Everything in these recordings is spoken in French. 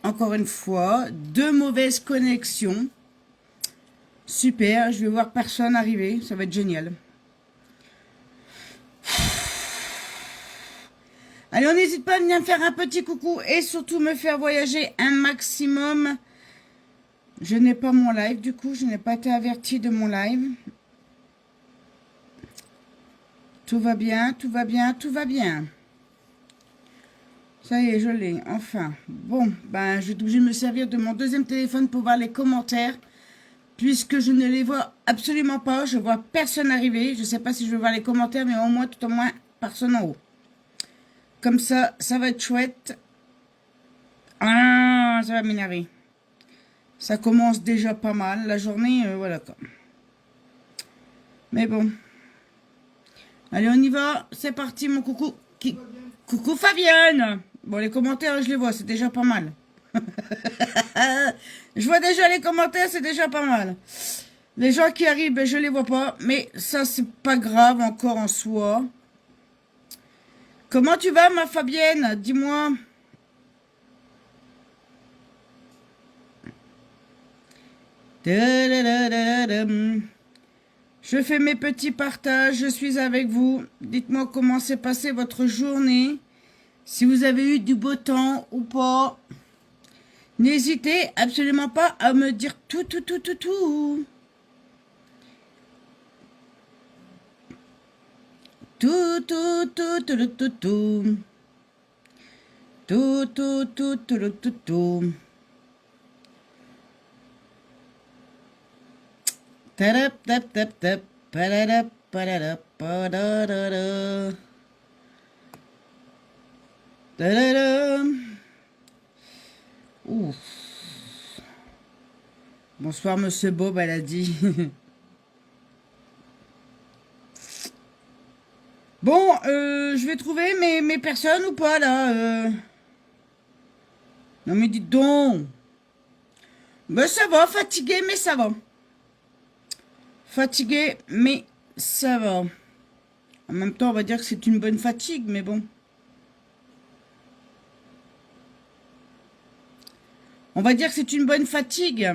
encore une fois. 2 mauvaises connexions. Super, je vais voir personne arriver. Ça va être génial. Allez, on n'hésite pas à venir me faire un petit coucou et surtout me faire voyager un maximum. Je n'ai pas mon live, du coup, je n'ai pas été avertie de mon live. Tout va bien, tout va bien, tout va bien. Ça y est, je l'ai, enfin. Bon, ben, je vais être obligée de me servir de mon deuxième téléphone pour voir les commentaires. Puisque je ne les vois absolument pas, je vois personne arriver. Je ne sais pas si je vais voir les commentaires, mais au moins, tout au moins, personne en haut. Comme ça, ça va être chouette. Ah, ça va m'énerver. Ça commence déjà pas mal, la journée, voilà quoi. Mais bon. Allez, on y va. C'est parti, mon coucou. Coucou Fabienne. Bon, les commentaires, je les vois, c'est déjà pas mal. Je vois déjà les commentaires, c'est déjà pas mal. Les gens qui arrivent, ben, je les vois pas. Mais ça, c'est pas grave encore en soi. Comment tu vas, ma Fabienne? Dis-moi. Je fais mes petits partages, je suis avec vous. Dites-moi comment s'est passée votre journée. Si vous avez eu du beau temps ou pas. N'hésitez absolument pas à me dire tout. Tout. Tadap, tap, tap, tap. Padadap, padadap, padadada. Tadada. Ouf. Bonsoir, monsieur Bob, elle a dit. Bon, je vais trouver mes personnes ou pas, là Non, mais dites donc. Ben, ça va, fatigué, mais ça va. Fatigué, mais ça va. En même temps, on va dire que c'est une bonne fatigue, mais bon. On va dire que c'est une bonne fatigue.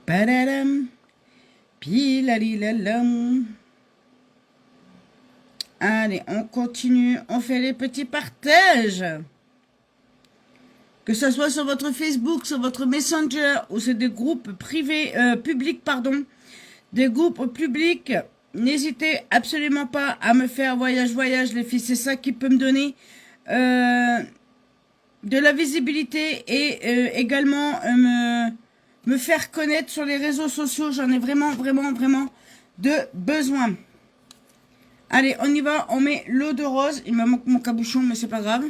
Padadam. Pilalilalam. Allez, on continue. On fait les petits partages. Que ce soit sur votre Facebook, sur votre Messenger, ou c'est des groupes privés, publics, pardon. Des groupes publics. N'hésitez absolument pas à me faire voyage, les filles. C'est ça qui peut me donner de la visibilité et également me faire connaître sur les réseaux sociaux. J'en ai vraiment de besoin. Allez, on y va. On met l'eau de rose. Il me manque mon cabochon, mais c'est pas grave.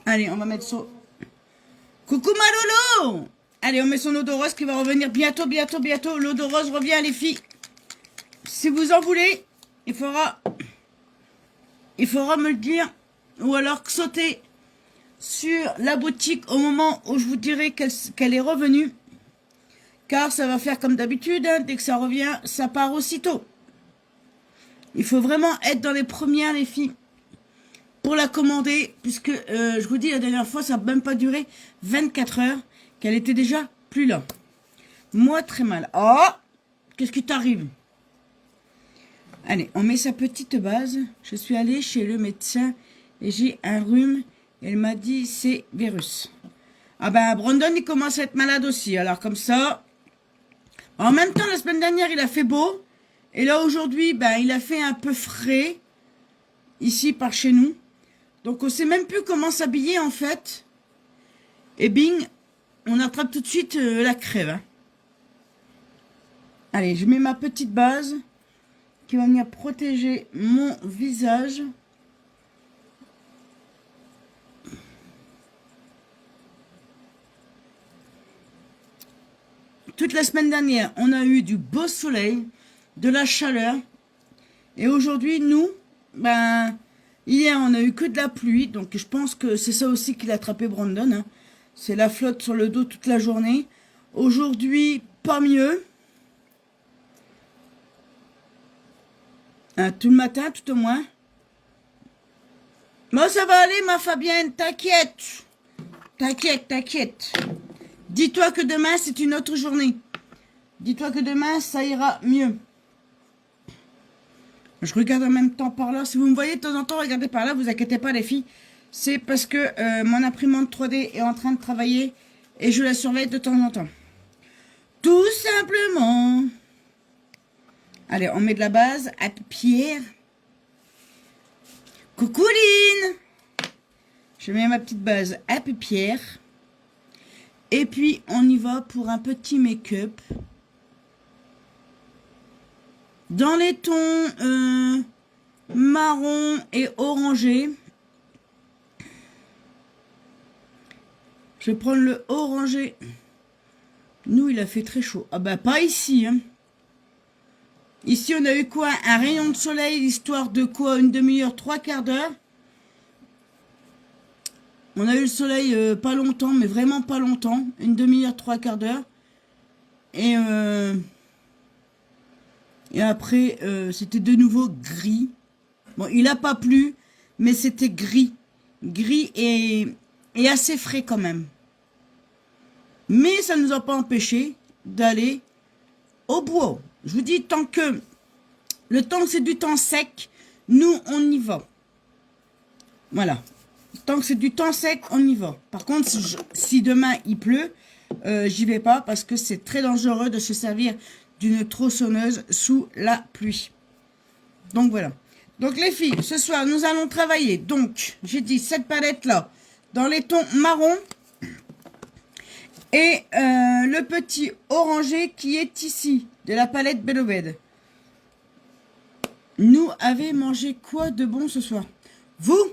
Allez, on va mettre ça. Coucou ma Lolo. Allez, on met son eau de rose qui va revenir bientôt. L'eau de rose revient, les filles. Si vous en voulez, il faudra me le dire. Ou alors sauter sur la boutique au moment où je vous dirai qu'elle est revenue. Car ça va faire comme d'habitude. Hein, dès que ça revient, ça part aussitôt. Il faut vraiment être dans les premières, les filles, pour la commander. Puisque, je vous dis, la dernière fois, ça n'a même pas duré 24 heures. Qu'elle était déjà plus là. Moi, très mal. Oh, qu'est-ce qui t'arrive? Allez, on met sa petite base. Je suis allée chez le médecin et j'ai un rhume. Elle m'a dit c'est virus. Ah ben, Brandon, il commence à être malade aussi. Alors comme ça, en même temps, la semaine dernière, il a fait beau. Et là, aujourd'hui, ben, il a fait un peu frais. Ici, par chez nous. Donc, on sait même plus comment s'habiller, en fait. Et bing, on attrape tout de suite la crève. Hein. Allez, je mets ma petite base qui va venir protéger mon visage. Toute la semaine dernière, on a eu du beau soleil, de la chaleur. Et aujourd'hui, nous, ben, hier, on a eu que de la pluie. Donc, je pense que c'est ça aussi qu'il a attrapé Brandon. Hein. C'est la flotte sur le dos toute la journée. Aujourd'hui, pas mieux. Hein, tout le matin, tout au moins. Moi, ça va aller, ma Fabienne, t'inquiète. T'inquiète, t'inquiète. Dis-toi que demain, c'est une autre journée. Dis-toi que demain, ça ira mieux. Je regarde en même temps par là. Si vous me voyez de temps en temps regarder par là, vous inquiétez pas, les filles. C'est parce que mon imprimante 3D est en train de travailler et je la surveille de temps en temps. Tout simplement. Allez, on met de la base à pierre. Coucou Lynn. Je mets ma petite base à pierre. Et puis, on y va pour un petit make-up. Dans les tons marron et orangé. Je vais prendre le orangé. Nous, il a fait très chaud. Ah bah, pas ici, hein. Ici, on a eu quoi? Un rayon de soleil, histoire de quoi? Une demi-heure, 3/4 d'heure. On a eu le soleil pas longtemps, mais vraiment pas longtemps. Une demi-heure, 3/4 d'heure. Et après, c'était de nouveau gris. Bon, il n'a pas plu, mais c'était gris. Gris et assez frais quand même. Mais ça ne nous a pas empêché d'aller au bois. Je vous dis, tant que le temps c'est du temps sec, nous on y va. Voilà. Tant que c'est du temps sec, on y va. Par contre, si demain il pleut, j'y vais pas parce que c'est très dangereux de se servir d'une tronçonneuse sous la pluie. Donc voilà. Donc les filles, ce soir nous allons travailler. Donc j'ai dit cette palette là dans les tons marron et le petit orangé qui est ici de la palette Bellobed. Nous avez mangé quoi de bon ce soir? Vous?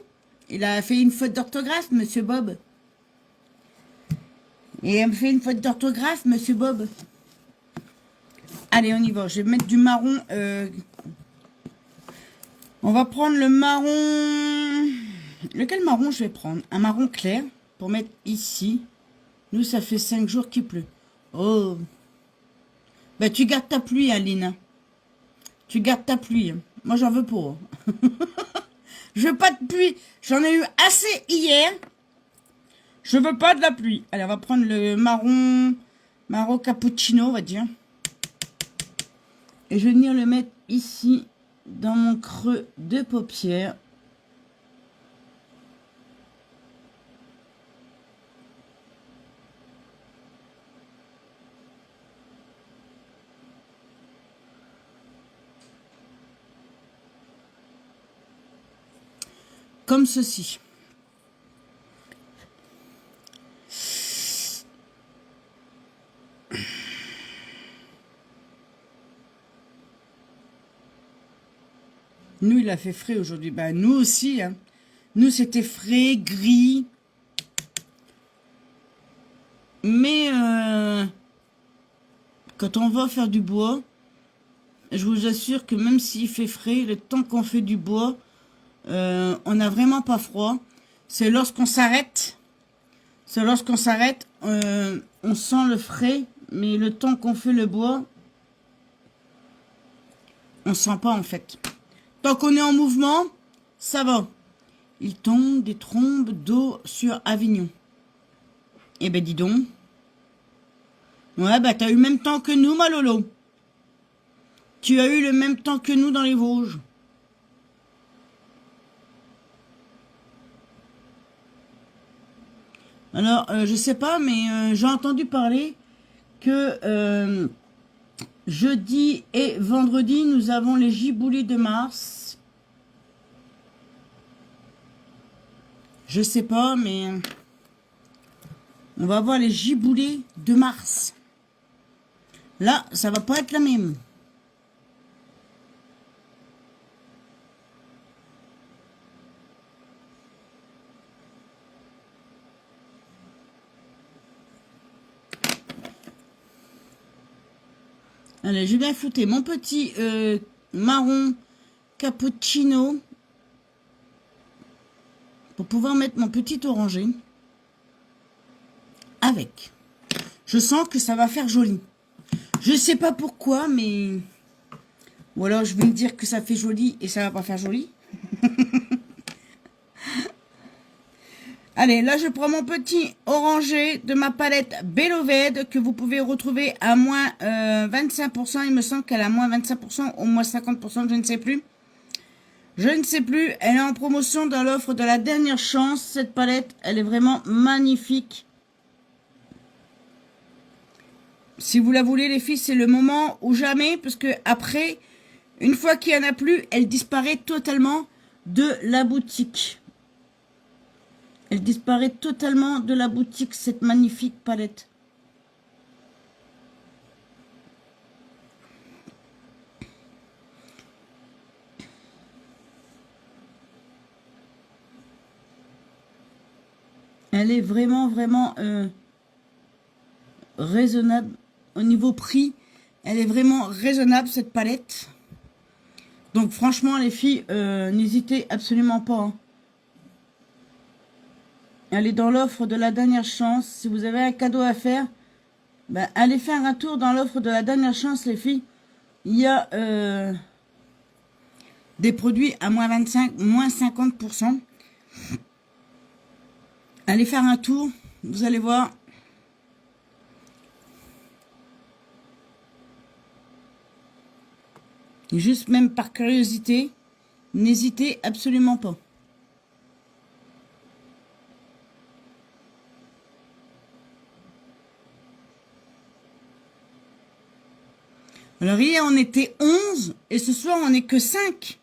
Il a fait une faute d'orthographe, monsieur Bob. Il a fait une faute d'orthographe, monsieur Bob. Allez, on y va. Je vais mettre du marron. On va prendre le marron. Lequel marron je vais prendre? Un marron clair pour mettre ici. Nous, ça fait 5 jours qu'il pleut. Oh. Ben, tu gardes ta pluie, Aline. Tu gardes ta pluie. Moi, j'en veux pas. Je veux pas de pluie. J'en ai eu assez hier. Je veux pas de la pluie. Allez, on va prendre le marron cappuccino, on va dire. Et je vais venir le mettre ici, dans mon creux de paupière. Comme ceci. Nous, il a fait frais aujourd'hui. Ben, nous aussi. Hein. Nous, c'était frais, gris. Mais quand on va faire du bois, je vous assure que même s'il fait frais, le temps qu'on fait du bois, on n'a vraiment pas froid. C'est lorsqu'on s'arrête. C'est lorsqu'on s'arrête, on sent le frais. Mais le temps qu'on fait le bois, on sent pas en fait. Tant qu'on est en mouvement, ça va. Il tombe des trombes d'eau sur Avignon. Eh ben dis donc. Ouais, bah t'as eu le même temps que nous, ma Lolo. Tu as eu le même temps que nous dans les Vosges. Alors, je sais pas, mais j'ai entendu parler que jeudi et vendredi, nous avons les giboulées de Mars. Je sais pas, mais on va voir les giboulées de Mars. Là, ça va pas être la même. Allez, je vais bien foutre mon petit marron cappuccino pour pouvoir mettre mon petit orangé avec. Je sens que ça va faire joli. Je sais pas pourquoi, mais... Ou alors je vais me dire que ça fait joli et ça va pas faire joli. Allez, là, je prends mon petit orangé de ma palette Beloved que vous pouvez retrouver à moins 25%. Il me semble qu'elle a moins 25% ou moins 50%, je ne sais plus. Je ne sais plus. Elle est en promotion dans l'offre de la dernière chance. Cette palette, elle est vraiment magnifique. Si vous la voulez, les filles, c'est le moment ou jamais. Parce que après, une fois qu'il n'y en a plus, elle disparaît totalement de la boutique. Elle disparaît totalement de la boutique, cette magnifique palette. Elle est vraiment, vraiment raisonnable. Au niveau prix, elle est vraiment raisonnable, cette palette. Donc franchement, les filles, n'hésitez absolument pas. Hein. Elle est dans l'offre de la dernière chance. Si vous avez un cadeau à faire, ben, allez faire un tour dans l'offre de la dernière chance, les filles. Il y a des produits à moins 25, moins 50%. Allez faire un tour, vous allez voir. Juste même par curiosité, n'hésitez absolument pas. Alors hier on était 11 et ce soir on n'est que 5.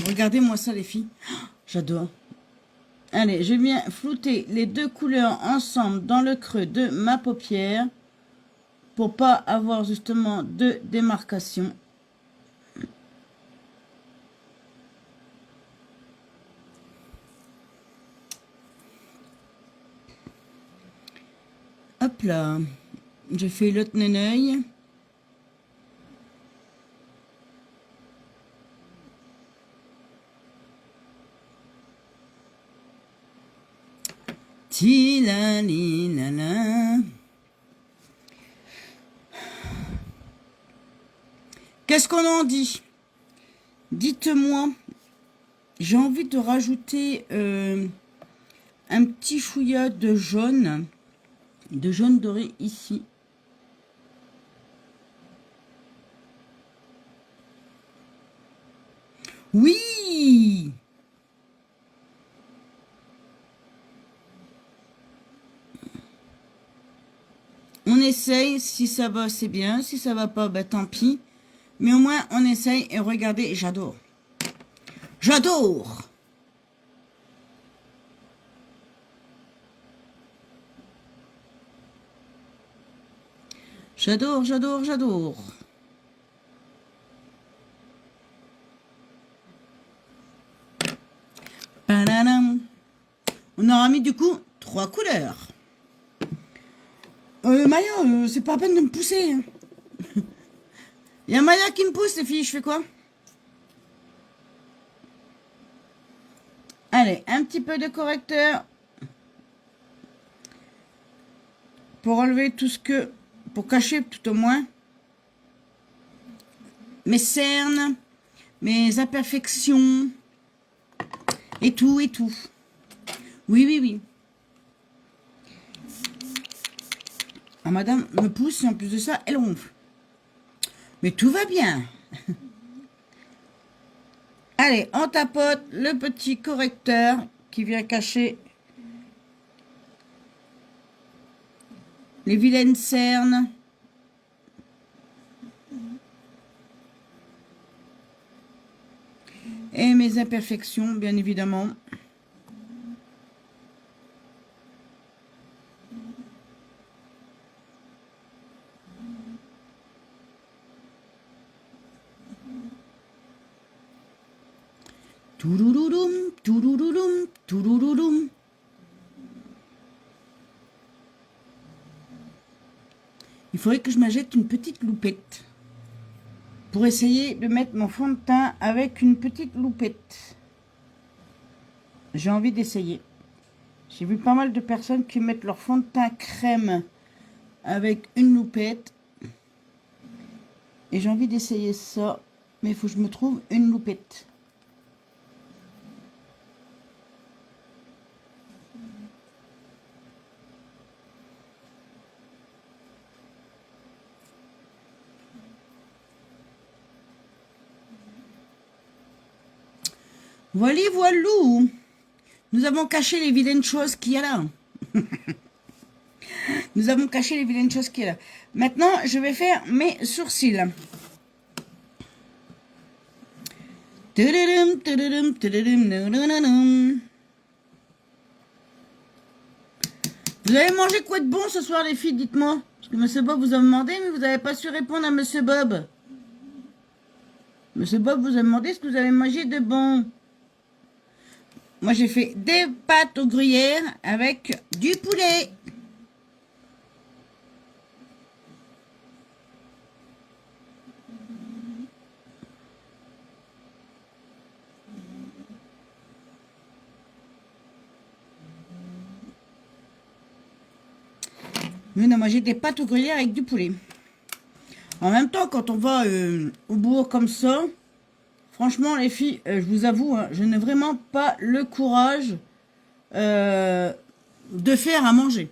Regardez-moi ça les filles. J'adore. Allez, je viens flouter les deux couleurs ensemble dans le creux de ma paupière pour pas avoir justement de démarcation. Hop là, je fais l'autre neneuil. Qu'est-ce qu'on en dit? Dites-moi. J'ai envie de rajouter un petit fouillat de jaune doré ici. Oui! On essaye, si ça va, c'est bien. Si ça va pas, bah tant pis. Mais au moins, on essaye et regardez, j'adore. J'adore! J'adore, j'adore, j'adore. On aura mis du coup 3 couleurs. Maya, c'est pas la peine de me pousser. Il y a Maya qui me pousse, les filles, je fais quoi? Allez, un petit peu de correcteur. Pour enlever tout ce que... Pour cacher tout au moins mes cernes, mes imperfections. Et tout, et tout. Oui, oui, oui. Ah, madame me pousse et en plus de ça, elle ronfle. Mais tout va bien. Allez, on tapote le petit correcteur qui vient cacher les vilaines cernes. Et mes imperfections, bien évidemment. Touloulouloum, touloulouloum, touloulouloum. Il faudrait que je m'achète une petite loupette pour essayer de mettre mon fond de teint avec une petite loupette. J'ai envie d'essayer. J'ai vu pas mal de personnes qui mettent leur fond de teint crème avec une loupette. Et j'ai envie d'essayer ça. Mais il faut que je me trouve une loupette. Voilà, voilou. Nous avons caché les vilaines choses qu'il y a là. Nous avons caché les vilaines choses qu'il y a là. Maintenant, je vais faire mes sourcils. Vous avez mangé quoi de bon ce soir, les filles? Dites-moi. Parce que Monsieur Bob vous a demandé, mais vous n'avez pas su répondre à Monsieur Bob. Monsieur Bob vous a demandé ce que vous avez mangé de bon. Moi, j'ai fait des pâtes au gruyère avec du poulet. Nous, on a mangé des pâtes au gruyère avec du poulet. En même temps, quand on va au bourg comme ça, franchement, les filles, je vous avoue, hein, je n'ai vraiment pas le courage de faire à manger.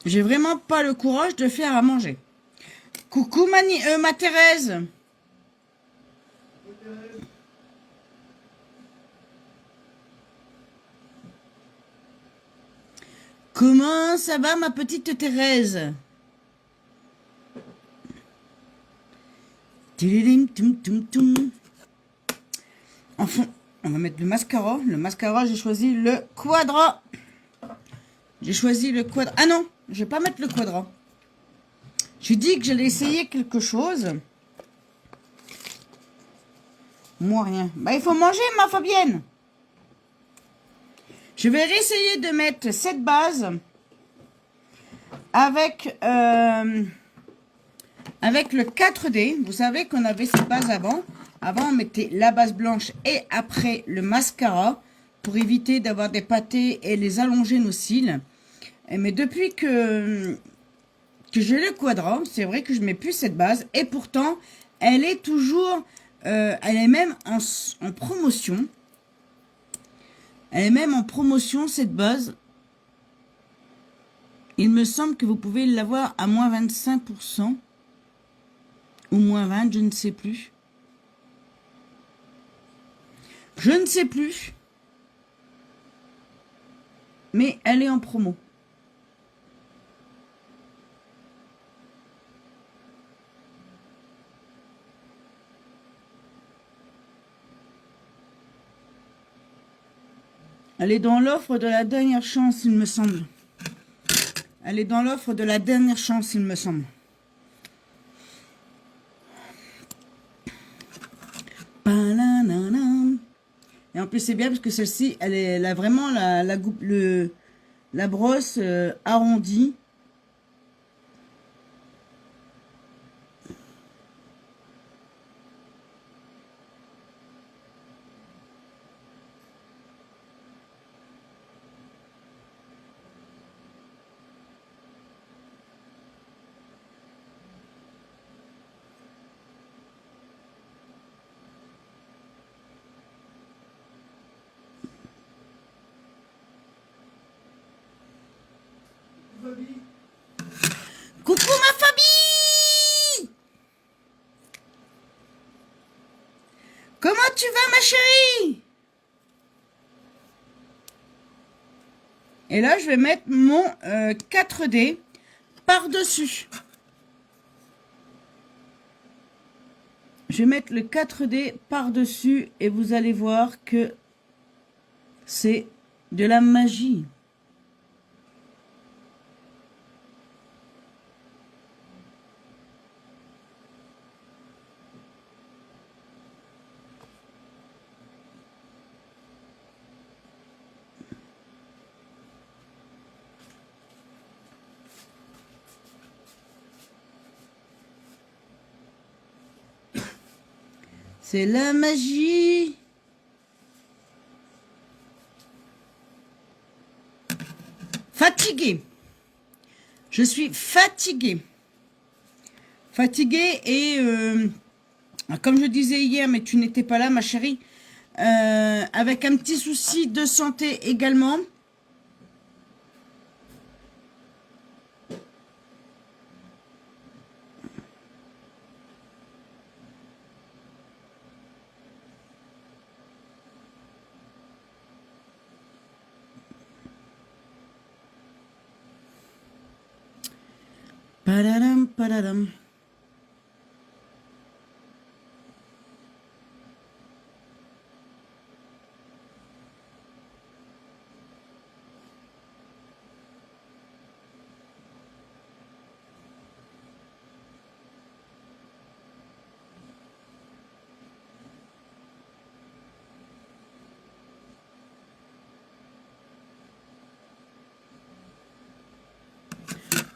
J'ai vraiment pas le courage de faire à manger. Coucou ma Thérèse. Comment ça va, ma petite Thérèse? Enfin, on va mettre le mascara. Le mascara, j'ai choisi le Quadra. J'ai choisi le Quadra. Ah non, je vais pas mettre le Quadra. J'ai dit que j'allais essayer quelque chose. Moi, rien. Bah, il faut manger, ma Fabienne. Je vais réessayer de mettre cette base avec le 4D. Vous savez qu'on avait cette base avant. Avant, on mettait la base blanche et après le mascara pour éviter d'avoir des pâtés et les allonger nos cils. Mais depuis que j'ai le Quadra, c'est vrai que je mets plus cette base. Et pourtant, elle est toujours... elle est même en promotion. Elle est même en promotion, cette base. Il me semble que vous pouvez l'avoir à moins 25%. Ou moins 20, je ne sais plus. Je ne sais plus. Mais elle est en promo. Elle est dans l'offre de la dernière chance, il me semble. Elle est dans l'offre de la dernière chance, il me semble. Et en plus, c'est bien parce que celle-ci, elle a vraiment la brosse arrondie. Coucou ma Fabi! Comment tu vas ma chérie? Et là, je vais mettre mon 4D par-dessus. Je vais mettre le 4D par-dessus et vous allez voir que c'est de la magie. C'est la magie. Fatiguée. Je suis fatiguée. Fatiguée et comme je disais hier, mais tu n'étais pas là, ma chérie, avec un petit souci de santé également. Padadam, padadam.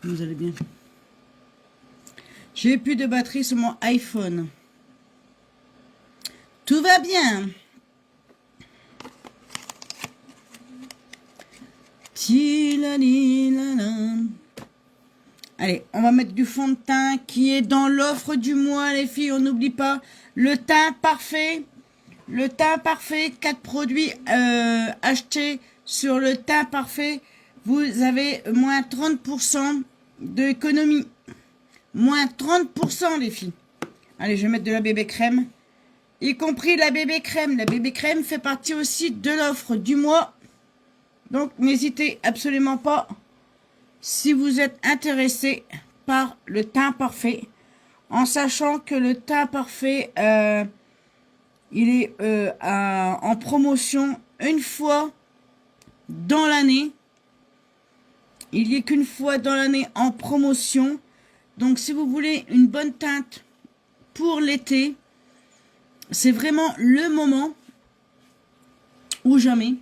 Vous allez bien. J'ai plus de batterie sur mon iPhone. Tout va bien. Allez, on va mettre du fond de teint qui est dans l'offre du mois, les filles. On n'oublie pas le teint parfait. Le teint parfait, 4 produits achetés sur le teint parfait. Vous avez moins 30% d'économie. Moins 30% les filles. Allez, je vais mettre de la bébé crème. Y compris la bébé crème. La bébé crème fait partie aussi de l'offre du mois. Donc, n'hésitez absolument pas si vous êtes intéressé par le teint parfait. En sachant que le teint parfait, il est en promotion une fois dans l'année. Il n'y est qu'une fois dans l'année en promotion. Donc, si vous voulez une bonne teinte pour l'été, c'est vraiment le moment ou jamais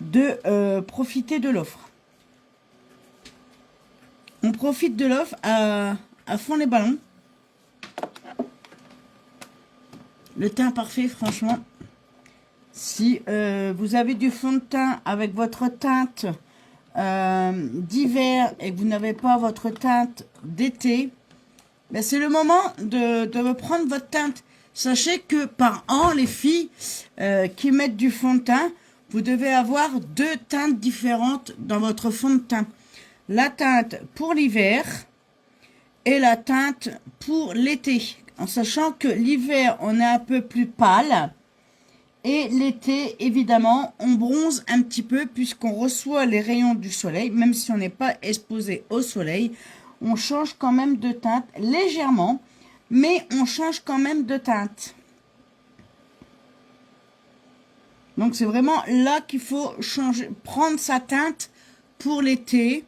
de profiter de l'offre. On profite de l'offre à fond les ballons. Le teint parfait, franchement, si vous avez du fond de teint avec votre teinte d'hiver et que vous n'avez pas votre teinte d'été, ben c'est le moment de reprendre votre teinte. Sachez que par an, les filles qui mettent du fond de teint, vous devez avoir 2 teintes différentes dans votre fond de teint. La teinte pour l'hiver et la teinte pour l'été. En sachant que l'hiver, on est un peu plus pâle. Et l'été, évidemment, on bronze un petit peu puisqu'on reçoit les rayons du soleil. Même si on n'est pas exposé au soleil, on change quand même de teinte légèrement. Mais on change quand même de teinte. Donc, c'est vraiment là qu'il faut changer, prendre sa teinte pour l'été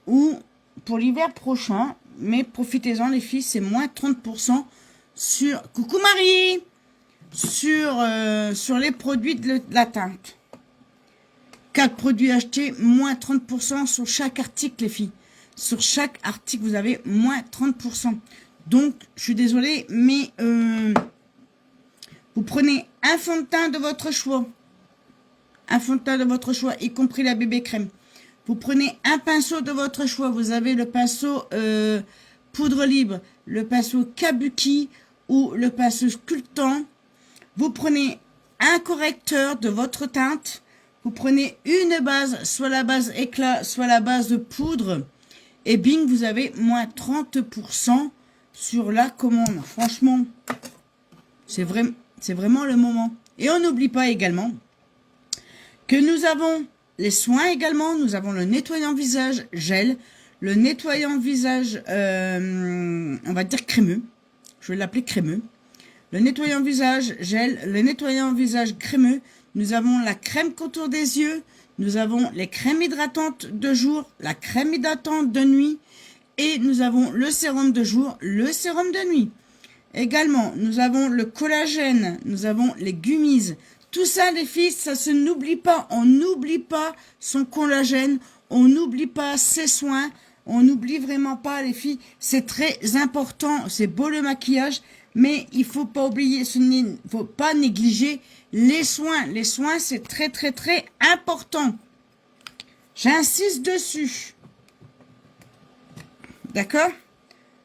ou pour l'hiver prochain. Mais profitez-en, les filles, c'est moins 30% sur... Coucou Marie! Sur les produits de la teinte. 4 produits achetés, moins 30% sur chaque article, les filles. Sur chaque article, vous avez moins 30%. Donc, je suis désolée, mais vous prenez un fond de teint de votre choix. Un fond de teint de votre choix, y compris la bébé crème. Vous prenez un pinceau de votre choix. Vous avez le pinceau poudre libre, le pinceau kabuki ou le pinceau sculptant. Vous prenez un correcteur de votre teinte. Vous prenez une base, soit la base éclat, soit la base de poudre. Et bing, vous avez moins 30% sur la commande. Franchement, c'est vraiment le moment. Et on n'oublie pas également que nous avons les soins également. Nous avons le nettoyant visage gel. Le nettoyant visage, on va dire crémeux. Je vais l'appeler crémeux. Le nettoyant visage gel, le nettoyant visage crémeux. Nous avons la crème contour des yeux. Nous avons les crèmes hydratantes de jour, la crème hydratante de nuit. Et nous avons le sérum de jour, le sérum de nuit. Également, nous avons le collagène, nous avons les gummies. Tout ça, les filles, ça se n'oublie pas. On n'oublie pas son collagène, on n'oublie pas ses soins. On n'oublie vraiment pas, les filles. C'est très important. C'est beau le maquillage, Mais il faut pas oublier, faut pas négliger les soins. Les soins, c'est très, très, très important. J'insiste dessus. D'accord?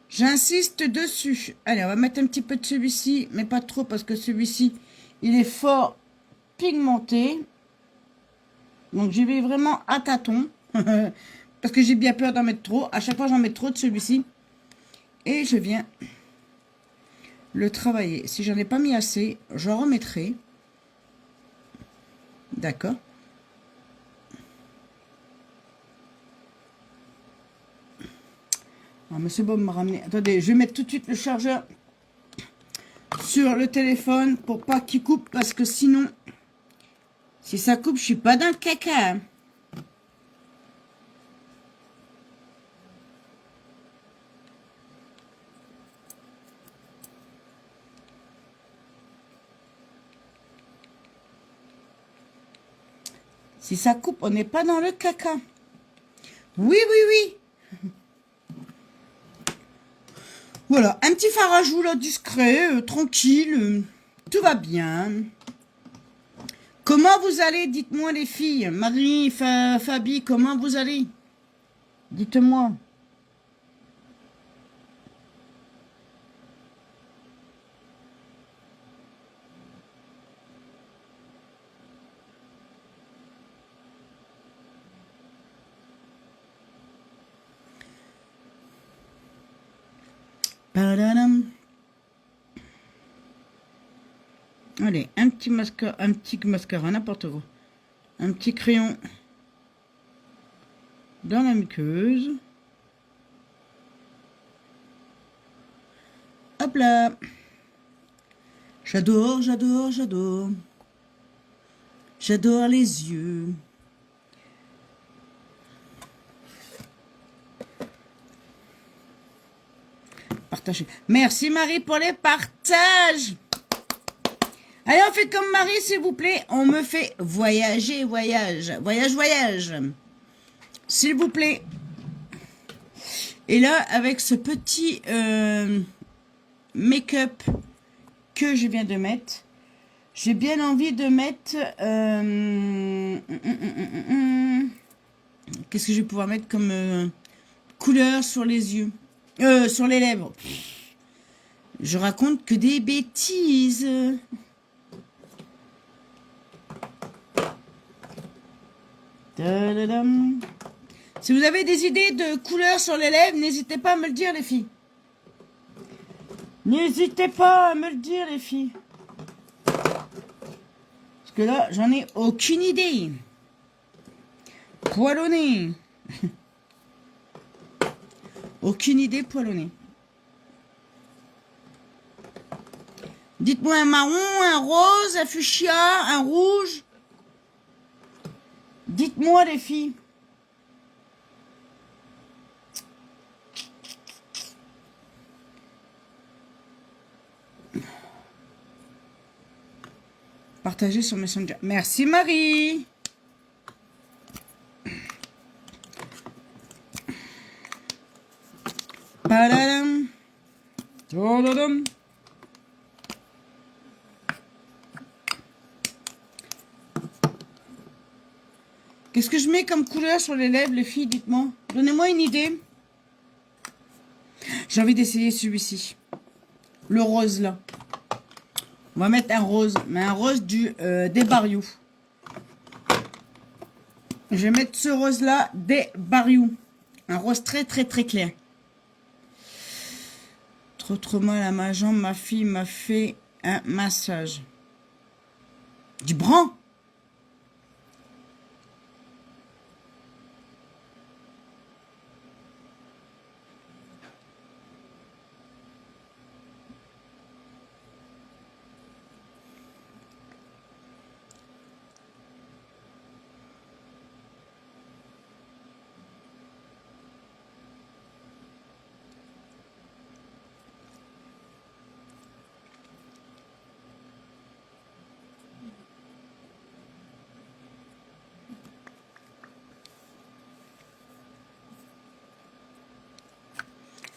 J'insiste dessus. Allez, on va mettre un petit peu de celui-ci, mais pas trop parce que celui-ci, il est fort pigmenté. Donc, j'y vais vraiment à tâtons. Parce que j'ai bien peur d'en mettre trop. À chaque fois, j'en mets trop de celui-ci. Et je viens le travailler. Si j'en ai pas mis assez, j'en remettrai. D'accord. Ah, mais c'est bon de me ramener. Attendez, je vais mettre tout de suite le chargeur sur le téléphone pour pas qu'il coupe. Parce que sinon, si ça coupe, je suis pas dans le caca. Hein. Si ça coupe, on n'est pas dans le caca. Oui, oui, oui. Voilà, un petit fard à joues là, discret, tranquille, tout va bien. Comment vous allez? Dites-moi les filles. Marie, Fabi, comment vous allez? Dites-moi. Padadam. Allez, un petit mascara, n'importe quoi. Un petit crayon dans la muqueuse. Hop là. J'adore, j'adore, j'adore. J'adore les yeux. Partagez. Merci Marie pour les partages. Allez, on fait comme Marie, s'il vous plaît. On me fait voyager, voyage. Voyage, voyage. S'il vous plaît. Et là, avec ce petit make-up que je viens de mettre, j'ai bien envie de mettre... Qu'est-ce que je vais pouvoir mettre comme couleur sur les yeux? Sur les lèvres. Je raconte que des bêtises. Tadadam. Si vous avez des idées de couleurs sur les lèvres, n'hésitez pas à me le dire, les filles. N'hésitez pas à me le dire, les filles. Parce que là, j'en ai aucune idée. Poilonné. Aucune idée poilonnée. Dites-moi un marron, un rose, un fuchsia, un rouge. Dites-moi les filles. Partagez sur Messenger. Merci Marie. Padadam. Tadadam. Qu'est-ce que je mets comme couleur sur les lèvres, les filles? Dites-moi. Donnez-moi une idée. J'ai envie d'essayer celui-ci. Le rose, là. On va mettre un rose. Mais un rose des Barriou. Je vais mettre ce rose-là des Barriou. Un rose très, très, très clair. Trop mal à ma jambe. Ma fille m'a fait un massage. Du bran.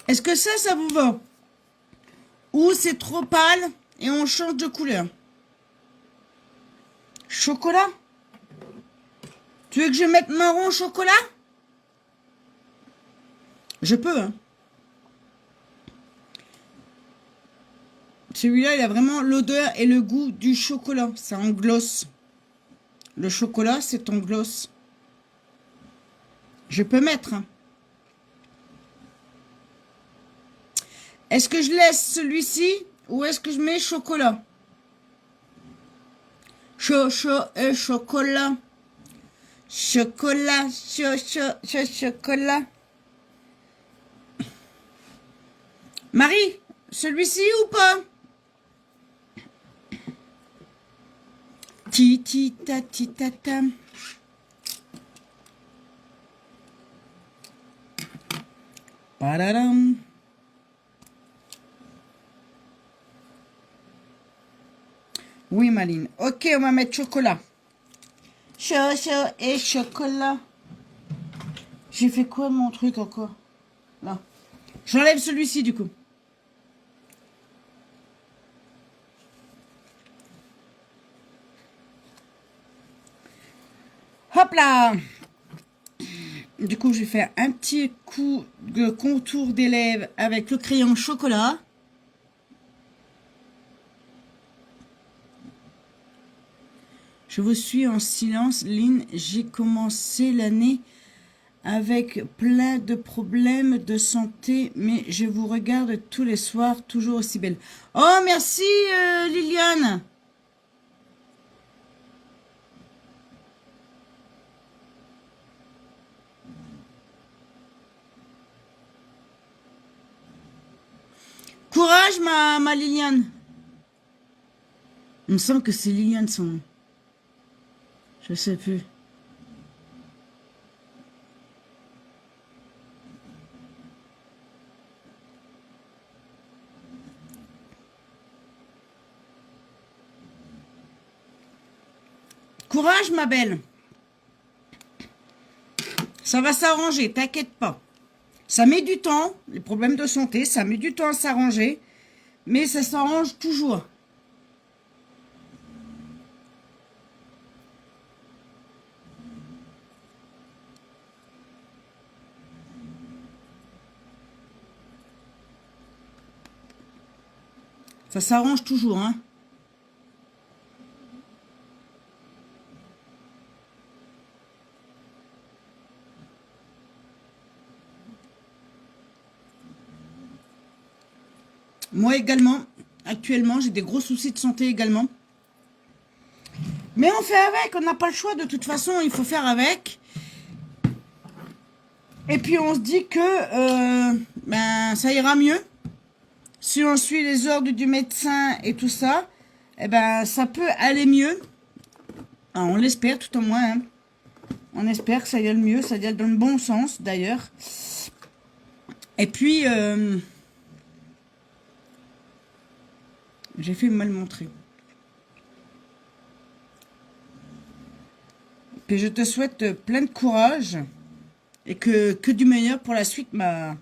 Est-ce que ça vous va? Ou c'est trop pâle et on change de couleur. Chocolat? Tu veux que je mette marron chocolat? Je peux, hein. Celui-là, il a vraiment l'odeur et le goût du chocolat. Ça englosse. Le chocolat, c'est en gloss. Je peux mettre, hein. Est-ce que je laisse celui-ci ou est-ce que je mets chocolat? Chocolat. Chocolat, chocolat. Marie, celui-ci ou pas? Ti ta ta. Pararam. Oui, Maline. Ok, on va mettre chocolat. Et chocolat. J'ai fait quoi mon truc encore? Là. J'enlève celui-ci du coup. Hop là. Du coup, je vais faire un petit coup de contour des lèvres avec le crayon chocolat. Je vous suis en silence, Lynn. J'ai commencé l'année avec plein de problèmes de santé, mais je vous regarde tous les soirs, toujours aussi belle. Oh, merci Liliane. Courage, ma Liliane. Il me semble que c'est Liliane son nom. Je sais plus. Courage, ma belle. Ça va s'arranger, t'inquiète pas. Ça met du temps, les problèmes de santé, ça met du temps à s'arranger, mais ça s'arrange toujours. Ça s'arrange toujours, hein. Moi également, actuellement, j'ai des gros soucis de santé également. Mais on fait avec, on n'a pas le choix de toute façon, il faut faire avec. Et puis on se dit que ben, ça ira mieux. Si on suit les ordres du médecin et tout ça, eh ben, ça peut aller mieux. Ah, on l'espère tout au moins, hein. On espère que ça ira le mieux, ça ira dans le bon sens d'ailleurs. Et puis, j'ai fait mal montrer. Puis je te souhaite plein de courage et que du meilleur pour la suite, ma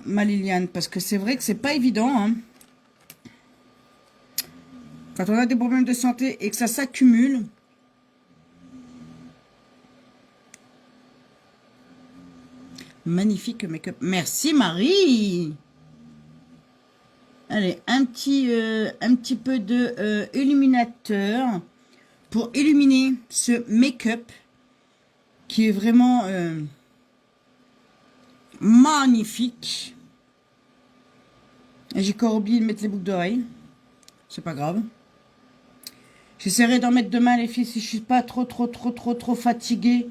Liliane, parce que c'est vrai que c'est pas évident, hein. Quand on a des problèmes de santé et que ça s'accumule. Magnifique make-up. Merci Marie. Allez, un petit peu de illuminateur pour illuminer ce make-up qui est vraiment magnifique. J'ai encore oublié de mettre les boucles d'oreilles. C'est pas grave. J'essaierai d'en mettre demain les filles si je suis pas trop fatiguée.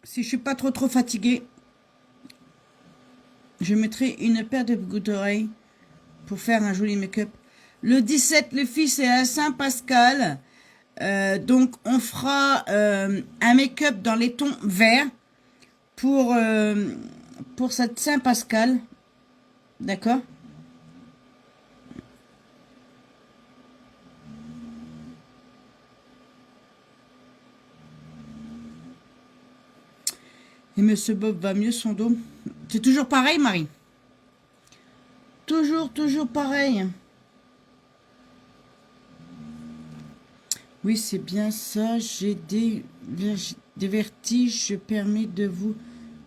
Si je suis pas trop fatiguée, je mettrai une paire de boucles d'oreilles pour faire un joli make-up. Le 17, les filles, c'est à Saint-Pascal. Donc, on fera un make-up dans les tons verts pour cette Saint-Pascal. D'accord? Et Monsieur Bob va mieux son dos. C'est toujours pareil, Marie. Toujours pareil. Oui, c'est bien ça. J'ai des vertiges. Je permets de vous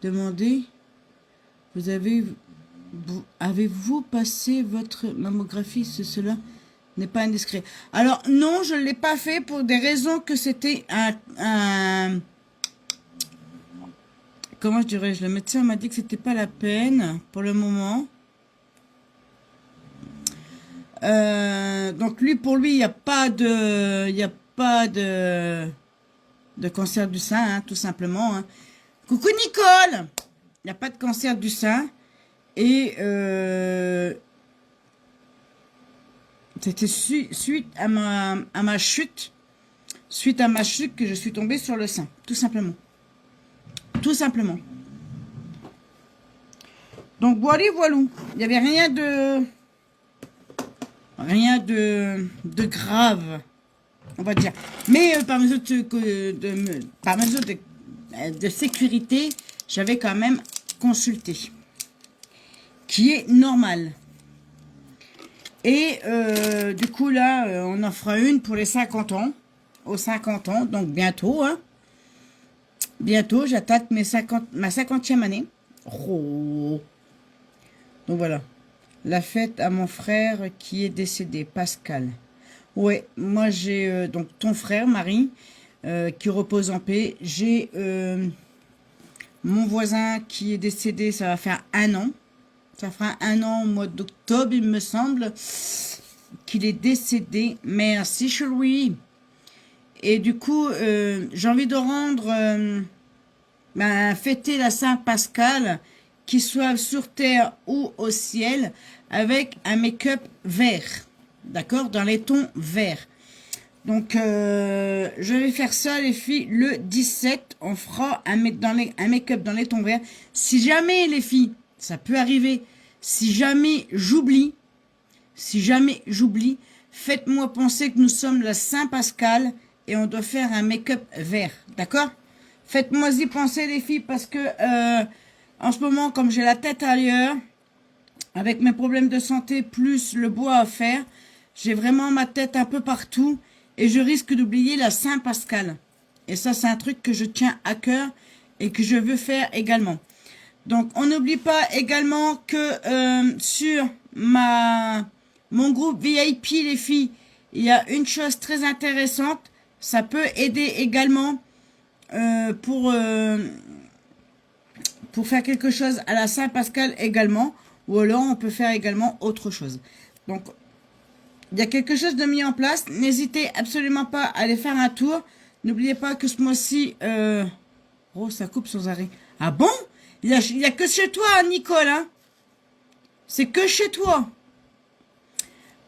demander. Avez-vous passé votre mammographie? Cela n'est pas indiscret. Alors, non, je ne l'ai pas fait pour des raisons que c'était comment je dirais-je, le médecin m'a dit que c'était pas la peine pour le moment. Donc lui, pour lui, il n'y a pas de cancer du sein, hein, tout simplement. Hein. Coucou Nicole, il n'y a pas de cancer du sein et c'était suite à ma chute, que je suis tombée sur le sein, tout simplement. Tout simplement. Donc voilà. Il n'y avait rien de grave, on va dire. Mais par mesure de sécurité, j'avais quand même consulté. Qui est normal. Et du coup là, on en fera une pour les 50 ans. Aux 50 ans, donc bientôt, hein. Bientôt, j'attaque ma 50e année. Oh. Donc voilà. La fête à mon frère qui est décédé, Pascal. Ouais, moi j'ai donc ton frère, Marie, qui repose en paix. J'ai mon voisin qui est décédé, ça va faire 1 an. Ça fera 1 an au mois d'octobre, il me semble, qu'il est décédé. Merci, chérie. Et du coup, j'ai envie de rendre, fêter la Saint-Pascal, qu'il soit sur terre ou au ciel, avec un make-up vert. D'accord? Dans les tons verts. Donc, je vais faire ça, les filles, le 17. On fera un make-up dans les tons verts. Si jamais, les filles, ça peut arriver, si jamais j'oublie, faites-moi penser que nous sommes la Saint-Pascal et on doit faire un make-up vert. D'accord? Faites-moi-y penser, les filles, parce que en ce moment, comme j'ai la tête ailleurs, avec mes problèmes de santé plus le bois à faire, j'ai vraiment ma tête un peu partout et je risque d'oublier la Saint-Pascal. Et ça, c'est un truc que je tiens à cœur et que je veux faire également. Donc, on n'oublie pas également que sur mon groupe VIP, les filles, il y a une chose très intéressante. Ça peut aider également pour faire quelque chose à la Saint-Pascal également. Ou alors, on peut faire également autre chose. Donc, il y a quelque chose de mis en place. N'hésitez absolument pas à aller faire un tour. N'oubliez pas que ce mois-ci... Oh, ça coupe sans arrêt. Ah bon? Il y a que chez toi, Nicole, hein? C'est que chez toi.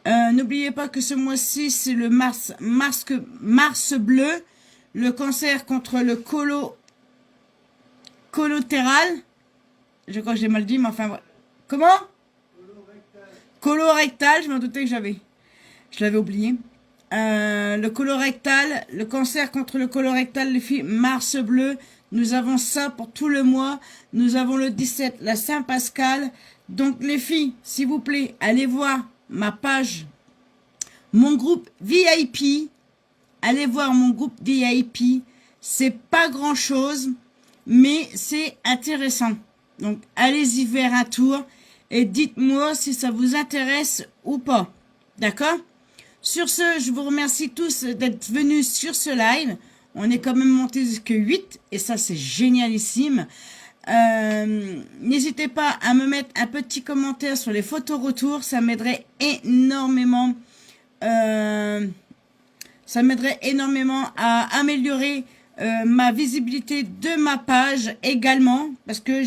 N'oubliez pas que ce mois-ci, c'est le Mars bleu. Le cancer contre le collatéral. Je crois que j'ai mal dit, mais enfin... Comment? Colorectal, je m'en doutais que je l'avais oublié. Le colorectal, le cancer contre le colorectal, les filles, Mars bleu. Nous avons ça pour tout le mois. Nous avons le 17, la Saint-Pascal. Donc les filles, s'il vous plaît, allez voir ma page, mon groupe VIP. Allez voir mon groupe VIP. C'est pas grand chose, mais c'est intéressant. Donc allez-y faire un tour et dites-moi si ça vous intéresse ou pas. D'accord? Sur ce, je vous remercie tous d'être venus sur ce live. On est quand même monté jusqu'à 8 et ça c'est génialissime. N'hésitez pas à me mettre un petit commentaire sur les photos retours, ça m'aiderait énormément. Ça m'aiderait énormément à améliorer ma visibilité de ma page également, parce que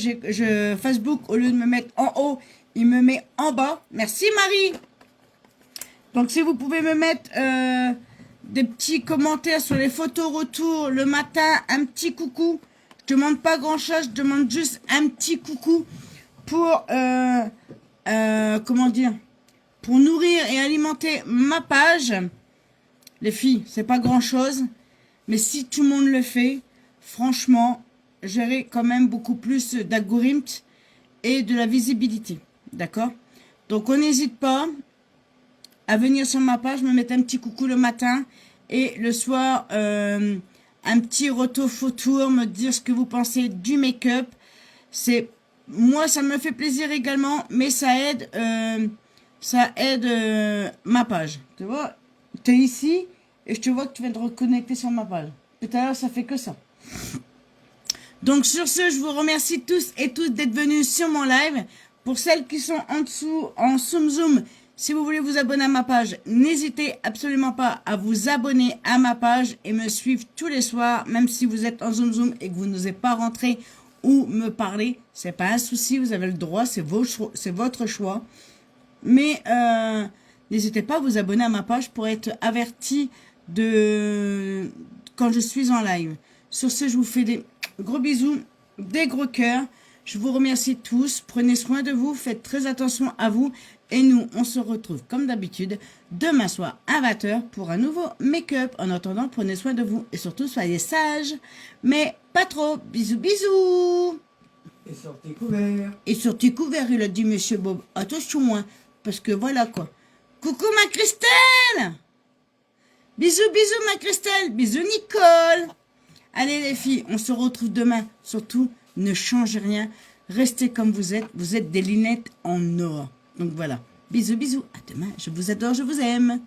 Facebook, au lieu de me mettre en haut, il me met en bas. Merci Marie. Donc si vous pouvez me mettre des petits commentaires sur les photos retour le matin, un petit coucou. Je demande pas grand chose, je demande juste un petit coucou pour comment dire, pour nourrir et alimenter ma page. Les filles, c'est pas grand chose, mais si tout le monde le fait, franchement, gérer quand même beaucoup plus d'algorithmes et de la visibilité. D'accord? Donc, on n'hésite pas à venir sur ma page, me mettre un petit coucou le matin et le soir, un petit retour photo, me dire ce que vous pensez du make-up. C'est, moi, ça me fait plaisir également, mais ça aide ma page. Tu vois, tu es ici et je te vois que tu viens de reconnecter sur ma page. Tout à l'heure, ça fait que ça. Donc, sur ce, je vous remercie tous et toutes d'être venus sur mon live. Pour celles qui sont en dessous, en zoom, si vous voulez vous abonner à ma page, n'hésitez absolument pas à vous abonner à ma page et me suivre tous les soirs, même si vous êtes en zoom et que vous n'osez pas rentrer ou me parler. C'est pas un souci, vous avez le droit, c'est votre choix. Mais n'hésitez pas à vous abonner à ma page pour être averti de quand je suis en live. Sur ce, je vous fais des gros bisous, des gros cœurs. Je vous remercie tous. Prenez soin de vous, faites très attention à vous. Et nous, on se retrouve comme d'habitude demain soir à 20h pour un nouveau make-up. En attendant, prenez soin de vous et surtout soyez sages, mais pas trop. Bisous, bisous. Et sortez couverts. Et sortez couverts, il a dit Monsieur Bob. Attention, moins, parce que voilà quoi. Coucou ma Christelle. Bisous, bisous ma Christelle. Bisous Nicole. Allez les filles, on se retrouve demain. Surtout, ne changez rien. Restez comme vous êtes. Vous êtes des lunettes en or. Donc voilà. Bisous, bisous. À demain. Je vous adore, je vous aime.